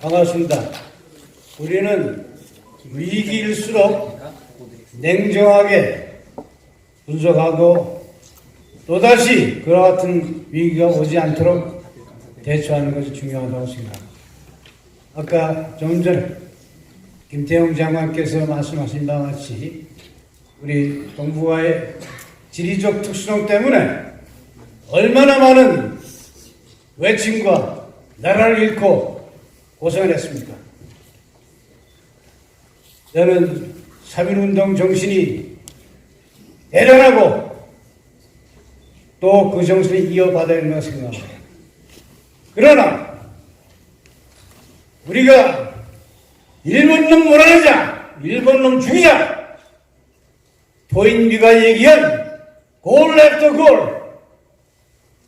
반갑습니다. 우리는 위기일수록 냉정하게 분석하고 또다시 그와 같은 위기가 오지 않도록 대처하는 것이 중요하다고 생각합니다. 아까 좀 전에 김태형 장관께서 말씀하신 바와 같이 우리 동북아의 지리적 특수성 때문에 얼마나 많은 외침과 나라를 잃고 고생을 했습니까? 저는 3.1운동 정신이 대단하고 또 그 정신이 이어받아야 된다고 생각합니다. 그러나 우리가 일본놈 몰아내자, 일본놈 죽이자, 토인비가 얘기한 골 랩터 골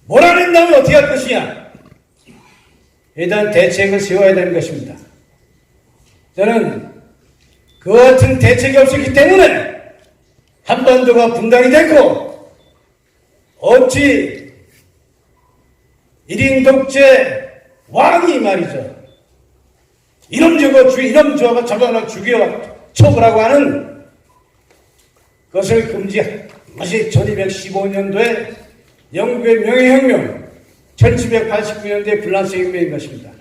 몰아낸다면 어떻게 할 것이냐? 일단 대책을 세워야 되는 것입니다. 저는 그와 같은 대책이 없었기 때문에 한반도가 분단이 됐고 어찌 1인 독재 왕이 말이죠. 이놈 저거 잡아놔 죽여 처벌하고 하는 것을 금지한 것이 1215년도에 영국의 명예혁명, 1789년도에 불란서 혁명인 것입니다.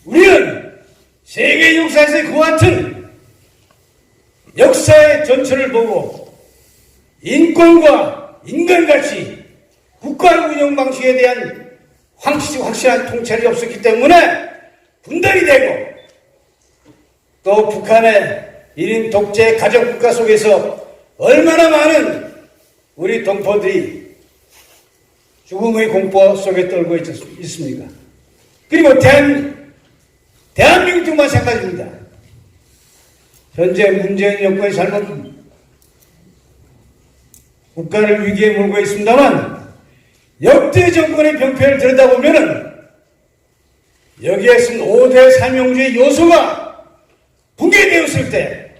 우리는 세계 역사에서 그와 같은 역사의 전철을 보고 인권과 인간가치, 국가 운영 방식에 대한 확실한 통찰이 없었기 때문에 분단이 되고 또 북한의 1인 독재 가정국가 속에서 얼마나 많은 우리 동포들이 죽음의 공포 속에 떨고 있습니까? 그리고 대한민국도 마찬가지입니다. 현재 문재인 정권이 잘못 국가를 위기에 몰고 있습니다만 역대 정권의 병폐를 들여다보면은 여기에서는 5대 사명주의 요소가 붕괴되었을 때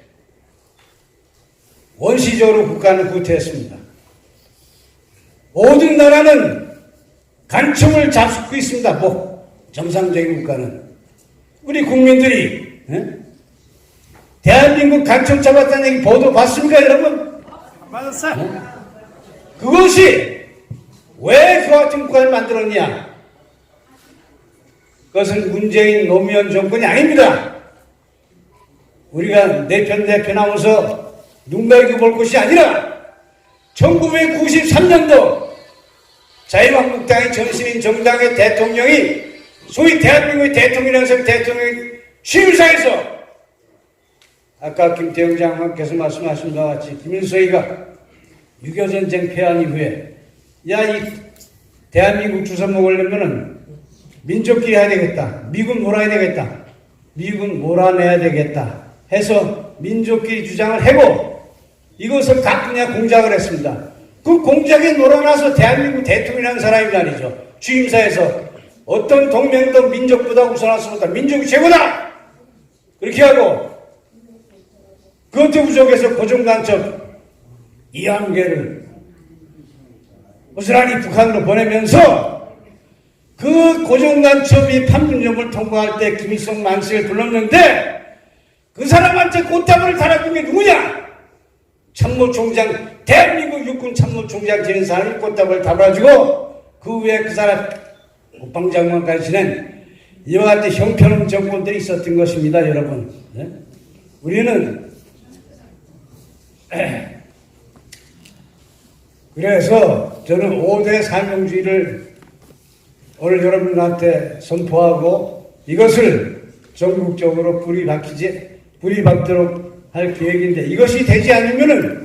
원시적으로 국가는 후퇴했습니다. 모든 나라는 간첩을 잡수고 있습니다. 정상적인 국가는. 우리 국민들이 대한민국 간첩 잡았다는 얘기 보도 봤습니까 여러분? 맞았어요. 그것이 왜 그와 같은 국가를 만들었냐? 그것은 문재인 노무현 정권이 아닙니다. 우리가 내 편 하면서 눈가리고 볼 것이 아니라 1993년도 자유한국당의 전신인 정당의 대통령이 소위 대한민국의 대통령이라서 대통령 취임사에서 아까 김태형 장관께서 말씀하신 바와 같이 김일성이가 6.25 전쟁 패한 이후에 이 대한민국 주소 먹으려면은 민족끼리 해야 되겠다. 미군 몰아야 되겠다. 미군 몰아내야 되겠다. 해서 민족끼리 주장을 하고 이것을 가꾸냐 공작을 했습니다. 그 공작에 놀아나서 대한민국 대통령이라는 사람이 말이죠. 취임사에서 어떤 동맹도 민족보다 우선할 수 없다. 민족이 최고다. 그렇게 하고 그것도 부족해서 고정간첩 이한계를 고스란히 북한으로 보내면서 그 고정간첩이 판문점을 통과할 때 김일성 만세를 불렀는데 그 사람한테 꽃다발을 달아준 게 누구냐? 참모총장, 대한민국 육군 참모총장 되는 사람이 꽃다발을 달아주고 그 후에 그 사람 국방장관까지 지낸 이와 같은 형편없는 정권들이 있었던 것입니다, 여러분. 네? 우리는 그래서 저는 5대 사명주의를 오늘 여러분한테 선포하고 이것을 전국적으로 불이 박도록 할 계획인데 이것이 되지 않으면은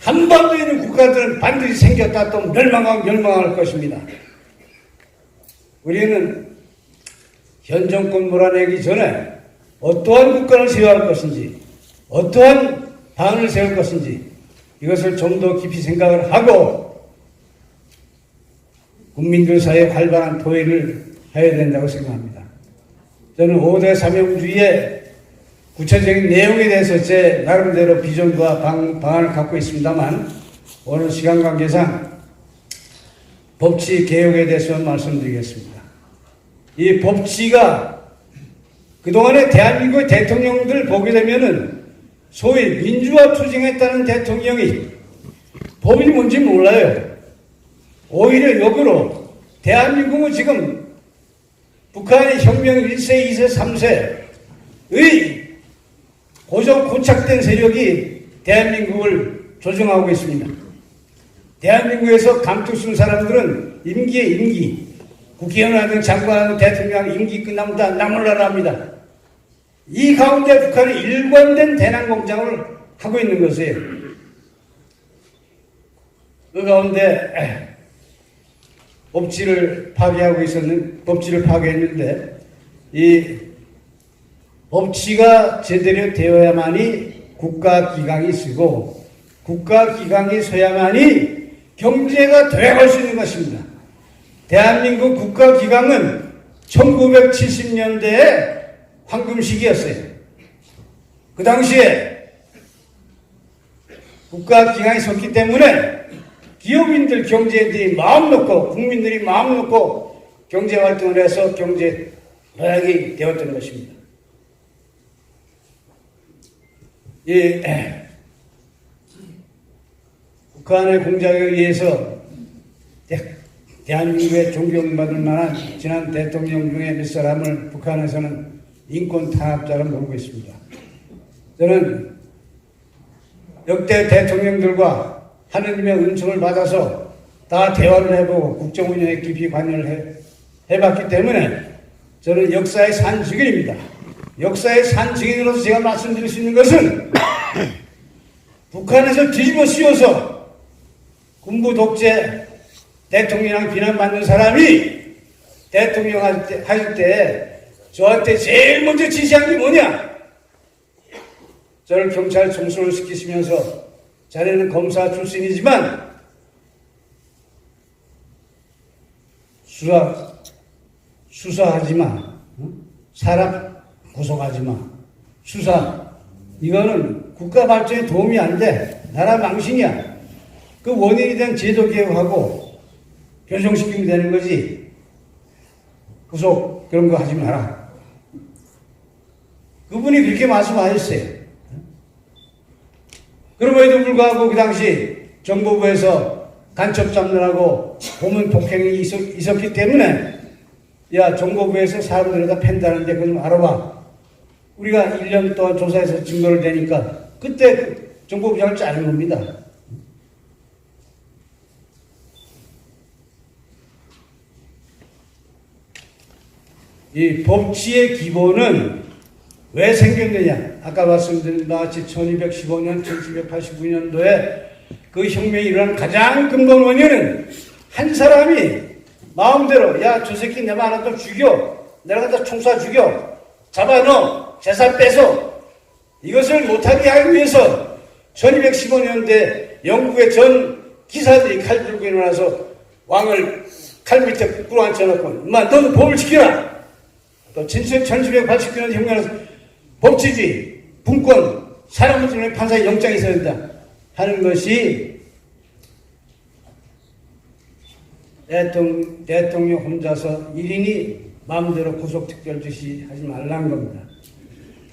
한반도에 있는 국가들은 반드시 생겼다 또 멸망할 것입니다. 우리는 현 정권 몰아내기 전에 어떠한 국가를 세워야 할 것인지 어떠한 방을 세울 것인지 이것을 좀 더 깊이 생각을 하고 국민들 사이에 활발한 토의를 해야 된다고 생각합니다. 저는 5대 사명주의의 구체적인 내용에 대해서 제 나름대로 비전과 방안을 갖고 있습니다만 오늘 시간 관계상 법치 개혁에 대해서 말씀드리겠습니다. 이 법치가 그동안에 대한민국의 대통령들 보게 되면은 소위 민주화 투쟁했다는 대통령이 법이 뭔지 몰라요. 오히려 역으로 대한민국은 지금 북한의 혁명 1세, 2세, 3세의 고착된 세력이 대한민국을 조종하고 있습니다. 대한민국에서 감투 쓴 사람들은 임기에 임기, 국회의원 하든 장관 하든 대통령 임기 끝나면 다 나몰라라 합니다. 이 가운데 북한이 일관된 대남 공작을 하고 있는 것이에요. 그 가운데 법치를 파괴했는데 이 법치가 제대로 되어야만이 국가기강이 쓰고 국가기강이 서야만이 경제가 되어갈 수 있는 것입니다. 대한민국 국가기강은 1970년대에 황금 시기였어요. 그 당시에 국가기강이 섰기 때문에 기업인들, 경제인들이 마음 놓고 국민들이 마음 놓고 경제활동을 해서 경제 도약이 되었던 것입니다. 북한의 공작에 의해서 대한민국에 존경받을 만한 지난 대통령 중에 몇 사람을 북한에서는 인권 탄압자로 모르고 있습니다. 저는 역대 대통령들과 하느님의 은총을 받아서 다 대화를 해보고 국정운영에 깊이 관여를 해봤기 때문에 저는 역사의 산증인입니다. 역사의 산증인으로서 제가 말씀드릴 수 있는 것은 북한에서 뒤집어 씌워서 군부 독재 대통령이랑 비난받는 사람이 대통령 할 때 저한테 제일 먼저 지시한 게 뭐냐? 저를 경찰 총수를 시키시면서 자네는 검사 출신이지만 수사하지 마. 사람 구속하지 마. 수사. 이거는 국가 발전에 도움이 안 돼. 나라 망신이야. 그 원인이 된 제도 개혁하고 교정시키면 되는 거지. 구속 그런 거 하지 마라. 그분이 그렇게 말씀하셨어요. 그럼에도 불구하고 그 당시 정보부에서 간첩 잡느라고 고문 폭행이 있었기 때문에 야, 정보부에서 사람들에다 팬다는데 그거 좀 알아봐. 우리가 1년 동안 조사해서 증거를 내니까 그때 정보부장을 자른 겁니다. 이 법치의 기본은 왜 생겼느냐? 아까 말씀드린 바와 같이 1215년, 1789년도에 그 혁명이 일어난 가장 근본 원인은 한 사람이 마음대로 야, 저 새끼 내 말 하나 더 죽여. 내가 갖다 총쏴 죽여. 잡아넣어. 재산 뺏어. 이것을 못하게 하기 위해서 1215년대 영국의 전 기사들이 칼 들고 일어나서 왕을 칼 밑에 끌어앉혀놓고 인마 너는 법을 지켜라. 또 1789년 혁명에서 법치주의, 분권, 사람을 지내는 판사의 영장이 있어야 된다 하는 것이 대통령 혼자서 1인이 마음대로 구속특별조치 하지 말라는 겁니다.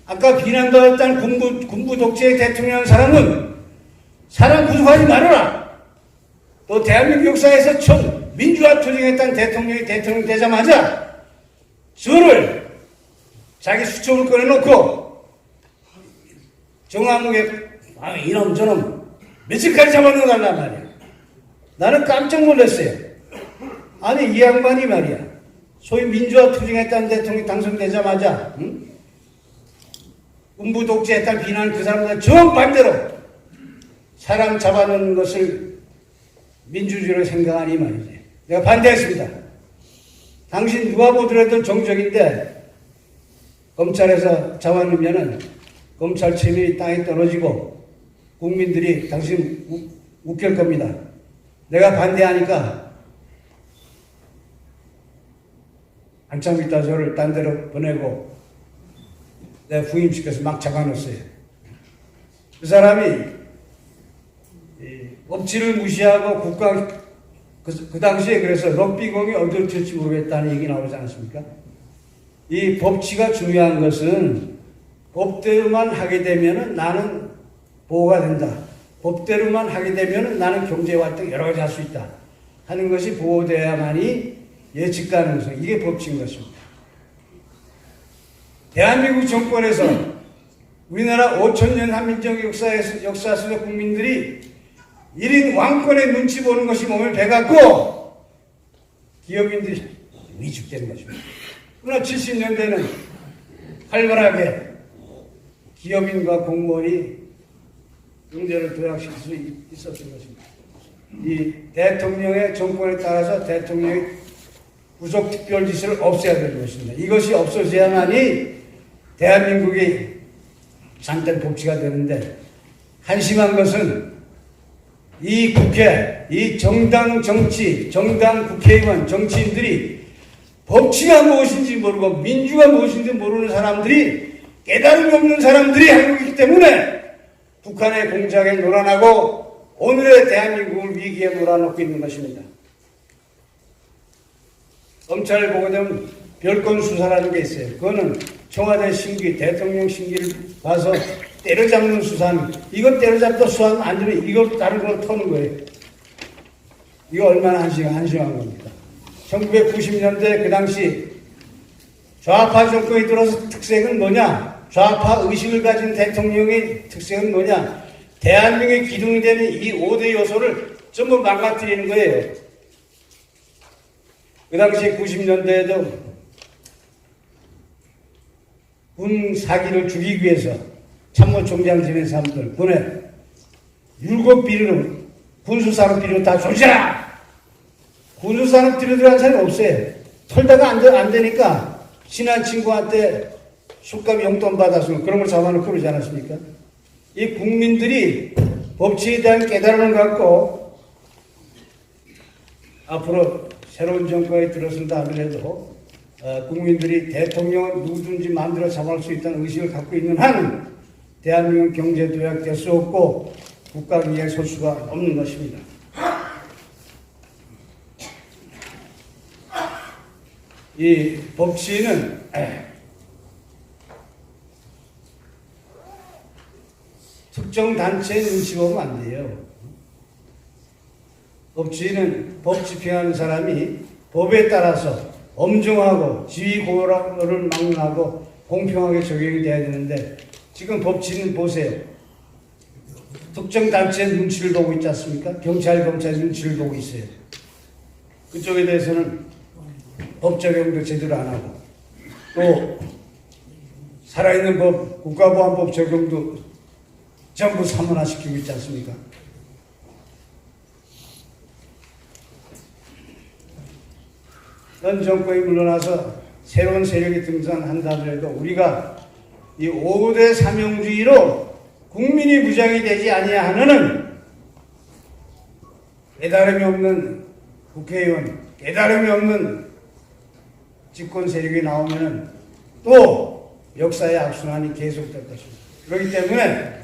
아까 비난받았던 군부 독재의 대통령이라는 사람은 사람 구속하지 말아라. 또 대한민국 역사에서 처음 민주화 투쟁했던 대통령이 대통령 되자마자 저를 자기 수첩을 꺼내놓고 정화목에 이놈 저놈 며칠까지 잡아놓는단 말이야. 나는 깜짝 놀랐어요. 아니 이 양반이 말이야 소위 민주화 투쟁했다는 대통령이 당선되자마자 군부 독재했다는 비난 그 사람들 정반대로 사람 잡아놓는 것을 민주주의로 생각하니 말이지. 내가 반대했습니다. 당신 누가 보더라도 정적인데 검찰에서 잡아놓으면은 검찰 체면이 땅에 떨어지고 국민들이 당신 웃길 겁니다. 내가 반대하니까 한참 있다 저를 딴 데로 보내고 내가 후임시켜서 막 잡아놓았어요. 그 사람이 법치를 무시하고 국가 그 당시에 그래서 럭비공이 어디로 튈지 모르겠다는 얘기 나오지 않았습니까? 이 법치가 중요한 것은 법대로만 하게 되면 나는 보호가 된다. 법대로만 하게 되면 나는 경제활동 여러 가지 할 수 있다 하는 것이 보호되어야만이 예측 가능성, 이게 법치인 것입니다. 대한민국 정권에서 우리나라 5천년 한민족 역사 속의 국민들이 1인 왕권의 눈치 보는 것이 몸에 배갖고 기업인들이 위축되는 것입니다. 그러나 70년대는 활발하게 기업인과 공무원이 경제를 도약시킬 수 있었던 것입니다. 이 대통령의 정권에 따라서 대통령의 구속특별지시를 없애야 되는 것입니다. 이것이 없어져야만이 대한민국이 참된 법치가 되는데, 한심한 것은 이 국회, 이 정당 정치, 정당 국회의원, 정치인들이 법치가 무엇인지 모르고 민주가 무엇인지 모르는 사람들이, 깨달음이 없는 사람들이 하고 있기 때문에 북한의 공작에 놀아나고 오늘의 대한민국을 위기에 몰아넣고 있는 것입니다. 검찰을 보게 되면 별건 수사라는 게 있어요. 그거는 청와대 심기, 대통령 심기를 봐서 때려잡는 수사는, 이거 때려잡다 수사하면 안 되면 이거 다른 걸 터는 거예요. 이거 얼마나 한심한 겁니까? 1990년대 그 당시 좌파 정권이 들어서 특색은 뭐냐? 좌파 의식을 가진 대통령의 특색은 뭐냐? 대한민국의 기둥이 되는 이 5대 요소를 전부 망가뜨리는 거예요. 그 당시 90년대에도 군 사기를 죽이기 위해서 참모총장 지낸 사람들 군에 7비리로 군수산업 비리로 다 조지라! 군수산업 비리로 들어간 사람이 없어요. 털다가 안 되니까 친한 친구한테 술값 용돈 받아서 그런 걸 잡아놓고 그러지 않았습니까? 이 국민들이 법치에 대한 깨달음을 갖고 앞으로 새로운 정권이 들어선다 하더라도 국민들이 대통령을 누구든지 마음대로 잡아올 수 있다는 의식을 갖고 있는 한 대한민국 경제 도약될 수 없고 국가 기회에 설 수가 없는 것입니다. 이 법치는 특정 단체의 눈치 보면 안 돼요. 법치는 법 집행하는 사람이 법에 따라서 엄정하고 지위 고하를 막론하고 공평하게 적용이 돼야 되는데, 지금 법치는 보세요. 특정 단체의 눈치를 보고 있지 않습니까? 경찰 눈치를 보고 있어요. 그쪽에 대해서는 법 적용도 제대로 안 하고, 또 살아있는 법, 국가보안법 적용도 전부 사문화시키고 있지 않습니까? 현 정권이 물러나서 새로운 세력이 등장한다 하더라도 우리가 이 5대 사명주의로 국민이 무장이 되지 아니하는 깨달음이 없는 국회의원, 깨달음이 없는 집권 세력이 나오면은 또 역사의 악순환이 계속될 것입니다. 그렇기 때문에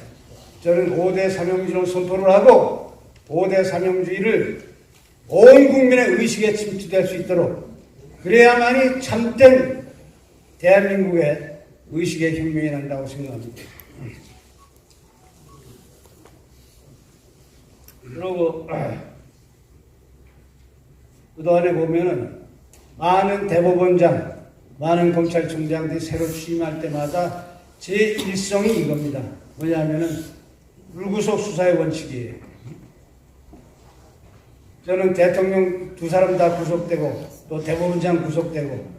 저는 5대 사명주의로 선포를 하고 5대 사명주의를 온 국민의 의식에 침투될 수 있도록, 그래야만이 참된 대한민국의 의식의 혁명이 난다고 생각합니다. 그리고 그동안에 보면은 많은 대법원장, 많은 검찰총장들이 새로 취임할 때마다 제 일성이 이겁니다. 뭐냐면은 불구속 수사의 원칙이에요. 저는 대통령 2사람 다 구속되고 또 대법원장 구속되고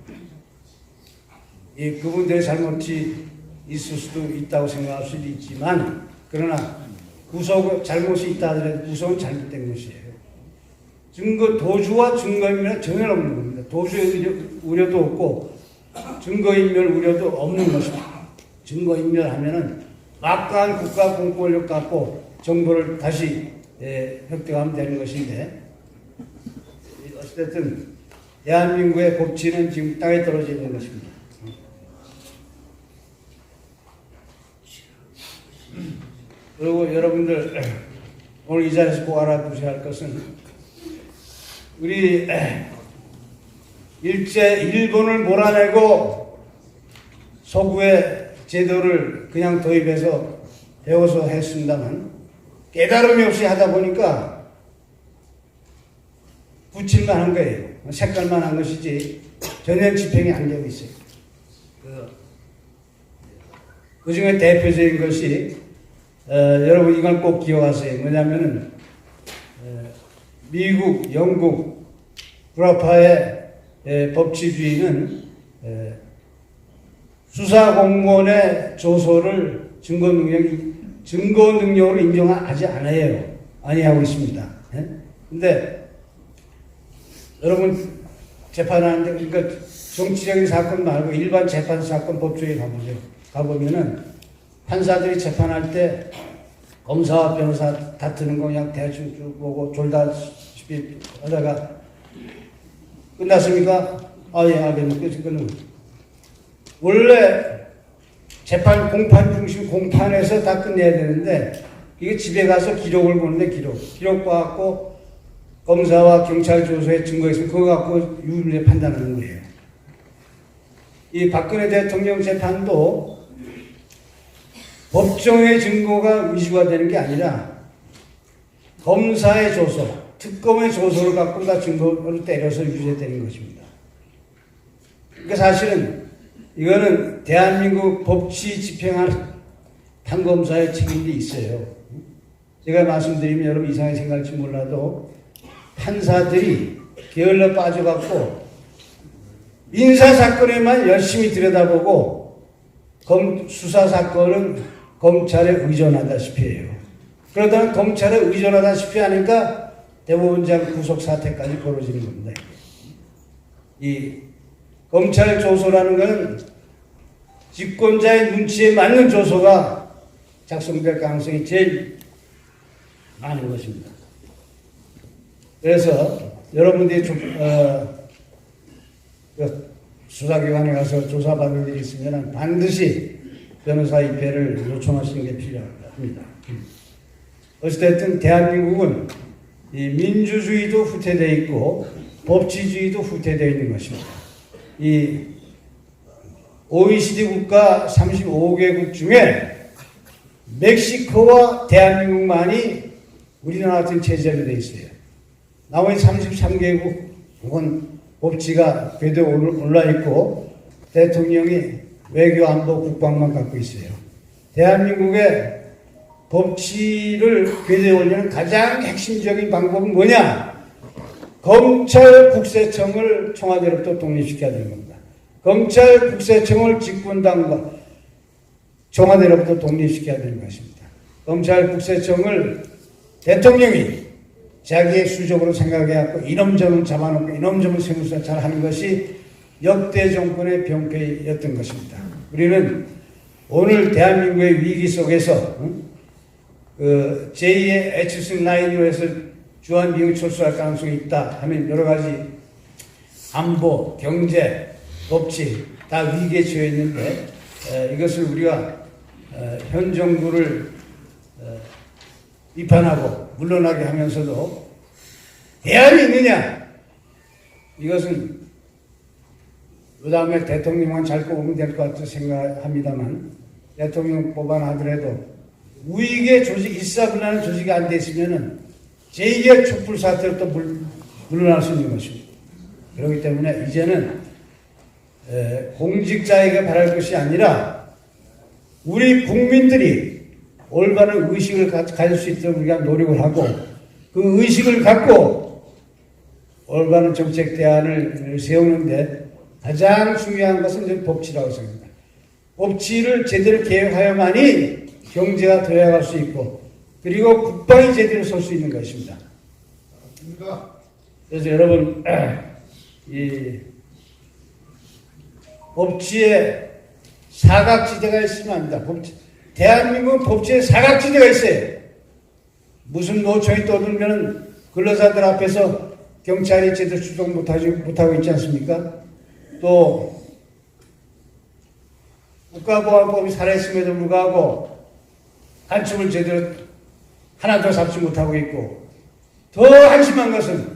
그분들의 잘못이 있을 수도 있다고 생각할 수도 있지만, 그러나 잘못이 있다 하더라도 구속은 잘못된 것이에요. 도주와 증거인멸은 전혀 없는 겁니다. 도주의 우려도 없고 증거인멸 우려도 없는 것입니다. 증거인멸하면은 막강한 국가 공권력 갖고 정보를 다시 획득하면 되는 것인데, 어쨌든 대한민국의 법치는 지금 땅에 떨어져 있는 것입니다. 그리고 여러분들 오늘 이 자리에서 꼭 알아두셔야 할 것은, 우리 일본을 몰아내고 서구의 제도를 그냥 도입해서 배워서 했습니다만 깨달음이 없이 하다 보니까 붙일만 한 거예요. 색깔만 한 것이지 전혀 집행이 안 되고 있어요. 그 중에 대표적인 것이 여러분 이걸 꼭 기억하세요. 뭐냐면은 미국, 영국, 불화파의 법치주의는 수사 공무원의 조서를 증거 능력으로 인정하지 않아요. 아니하고 있습니다. 근데 여러분 재판하는데 그러니까 정치적인 사건 말고 일반 재판 사건 법조에 가보면은 판사들이 재판할 때 검사와 변호사 다투는 거 그냥 대충 쭉 보고 졸다시피 하다가 끝났습니까? 아, 예, 알겠네. 원래 재판 공판 중심 공판에서 다 끝내야 되는데 이게 집에 가서 기록을 보는데 기록 봐갖고 검사와 경찰 조서에 증거 있으면 그거 갖고 유죄 판단하는 거예요. 이 박근혜 대통령 재판도 법정의 증거가 위주가 되는 게 아니라 검사의 조서, 특검의 조서를 갖고 다 증거를 때려서 유죄되는 것입니다. 그러니까 사실은 이거는 대한민국 법치 집행하는 판검사의 책임도 있어요. 제가 말씀드리면 여러분 이상하게 생각할지 몰라도 판사들이 게을러 빠져갖고 민사사건에만 열심히 들여다보고 수사사건은 검찰에 의존하다시피 해요. 그러다가 검찰에 의존하다시피 하니까 대법원장 구속 사태까지 벌어지는 겁니다. 이 검찰 조서라는 것은 집권자의 눈치에 맞는 조서가 작성될 가능성이 제일 많은 것입니다. 그래서 여러분들이 수사기관에 가서 조사받는 일이 있으면 반드시 변호사 입회를 요청하시는 게 필요합니다. 어찌됐든 대한민국은 이 민주주의도 후퇴되어 있고 법치주의도 후퇴되어 있는 것입니다. 이 OECD 국가 35개국 중에 멕시코와 대한민국만이 우리나라 같은 체제로 되어 있어요. 나머지 33개국은 법치가 궤도에 올라 있고 대통령이 외교 안보 국방만 갖고 있어요. 대한민국의 법치를 궤도에 올리는 가장 핵심적인 방법은 뭐냐? 검찰 국세청을 청와대로부터 독립시켜야 되는 겁니다. 검찰 국세청을 집권당과 청와대로부터 독립시켜야 되는 것입니다. 검찰 국세청을 대통령이 자기의 수적으로 생각해갖고 이놈저놈 잡아놓고 이놈저놈 세무사 잘하는 것이 역대 정권의 병폐였던 것입니다. 우리는 오늘 대한민국의 위기 속에서 제2의 에치슨 라인으로 해서 주한미군 철수할 가능성이 있다 하면 여러 가지 안보, 경제, 법치 다 위기에 처해 있는데 이것을 우리가 현 정부를 비판하고 물러나게 하면서도 대안이 있느냐? 이것은 그 다음에 대통령만 잘 뽑으면 될 것 같아 생각합니다만 대통령 뽑아나더라도 우익의 조직, 일사분란한 조직이 안 돼 있으면은 제2의 촛불 사태로 또 물러날 수 있는 것입니다. 그렇기 때문에 이제는 공직자에게 바랄 것이 아니라 우리 국민들이 올바른 의식을 가질 수 있도록 우리가 노력을 하고 그 의식을 갖고 올바른 정책 대안을 세우는데 가장 중요한 것은 법치라고 생각합니다. 법치를 제대로 개혁하여만이 경제가 도약할 수 있고 그리고 국방이 제대로 설 수 있는 것입니다. 그래서 여러분 이 법치에 사각지대가 있으면 안 됩니다. 대한민국은 법치에 사각지대가 있어요. 무슨 노총이 떠들면 근로자들 앞에서 경찰이 제대로 출동 못하고 있지 않습니까? 또 국가보안법이 살아있음에도 불구하고 간첩을 제대로 하나도 잡지 못하고 있고 더 한심한 것은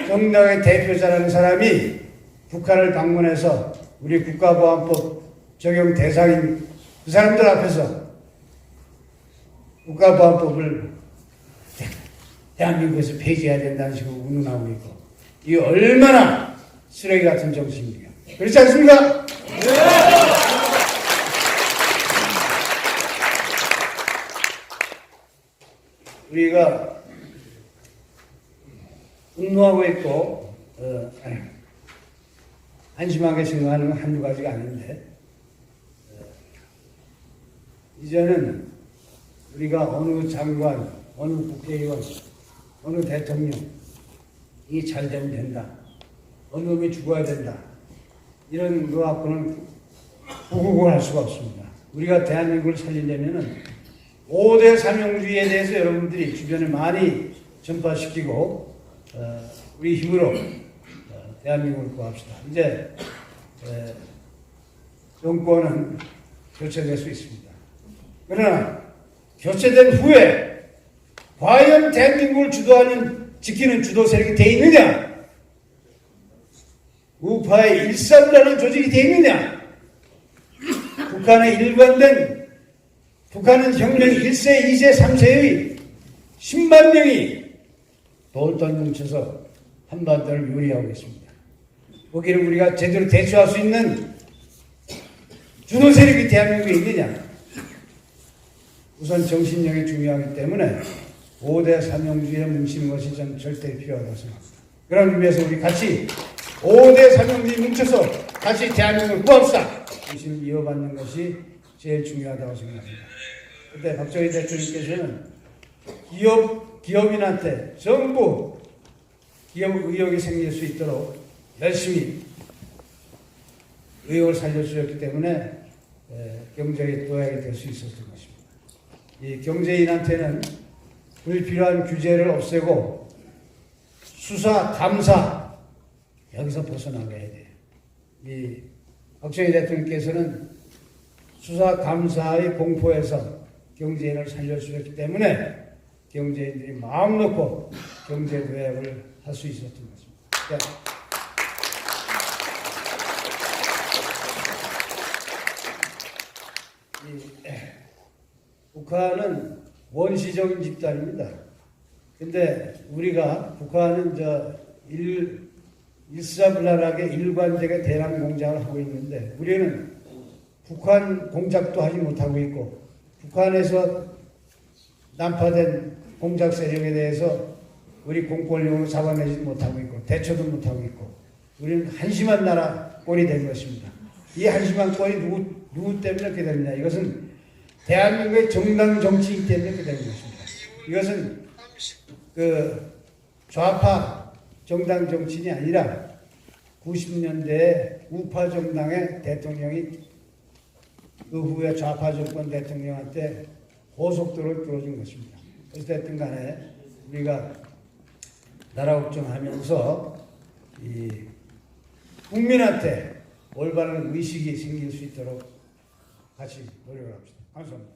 정당의 대표자라는 사람이 북한을 방문해서 우리 국가보안법 적용 대상인 그 사람들 앞에서 국가보안법을 대한민국에서 폐지해야 된다는 식으로 운운하고 있고, 이게 얼마나 쓰레기 같은 정신입니까? 그렇지 않습니까? 우리가 분노하고 있고 한심하게 생각하는 건 한두 가지가 아닌데, 이제는 우리가 어느 장관, 어느 국회의원, 어느 대통령이 잘 되면 된다, 어느 놈이 죽어야 된다, 이런 거 갖고는 구국을 할 수가 없습니다. 우리가 대한민국을 살리려면은 5대 사명주의에 대해서 여러분들이 주변에 많이 전파시키고 우리 힘으로 대한민국을 구합시다. 이제 정권은 교체될 수 있습니다. 그러나 교체된 후에 과연 대한민국을 지키는 주도 세력이 돼 있느냐? 우파의 일사불란한 조직이 돼 있느냐? 북한의 일관된, 북한은 혁명 1세, 2세, 3세의 10만 명이 돌돌 뭉쳐서 한반도를 요리하고 있습니다. 거기를 우리가 제대로 대처할 수 있는 주도 세력이 대한민국에 있느냐? 우선 정신력이 중요하기 때문에 5대 사명주의에 뭉치는 것이 전 절대 필요하다고 생각합니다. 그런 의미에서 우리 같이 5대 사명주의 뭉쳐서 같이 대한민국을 구합시다. 정신을 이어받는 것이 제일 중요하다고 생각합니다. 그때 박정희 대통령께서는 기업인한테 전부 기업 의욕이 생길 수 있도록 열심히 의욕을 살려주셨기 때문에 경제의 도약이 될 수 있었던 것입니다. 이 경제인한테는 불필요한 규제를 없애고 수사, 감사, 여기서 벗어나게 해야 돼요. 이 박정희 대통령께서는 수사, 감사의 공포에서 경제인을 살려주셨기 때문에 경제인들이 마음 놓고 경제 도약을 할 수 있었던 것입니다. 북한은 원시적인 집단입니다. 근데 우리가 북한은 일사불란하게 일관되게 대남 공작을 하고 있는데, 우리는 북한 공작도 하지 못하고 있고, 북한에서 난파된 공작 세력에 대해서 우리 공권력으로 잡아내지 못하고 있고, 대처도 못하고 있고, 우리는 한심한 나라 꼴이 된 것입니다. 이 한심한 꼴이 누구 때문에 그렇게 됩니다. 이것은 대한민국의 정당 정치이기 때문에 그렇게 된 것입니다. 이것은 좌파 정당 정치인이 아니라 90년대에 우파 정당의 대통령이 그 후에 좌파 정권 대통령한테 고속도로를 뚫어준 것입니다. 어쨌든 간에 우리가 나라 걱정하면서 이 국민한테 올바른 의식이 생길 수 있도록 같이 노력을 합시다. 감사합니다.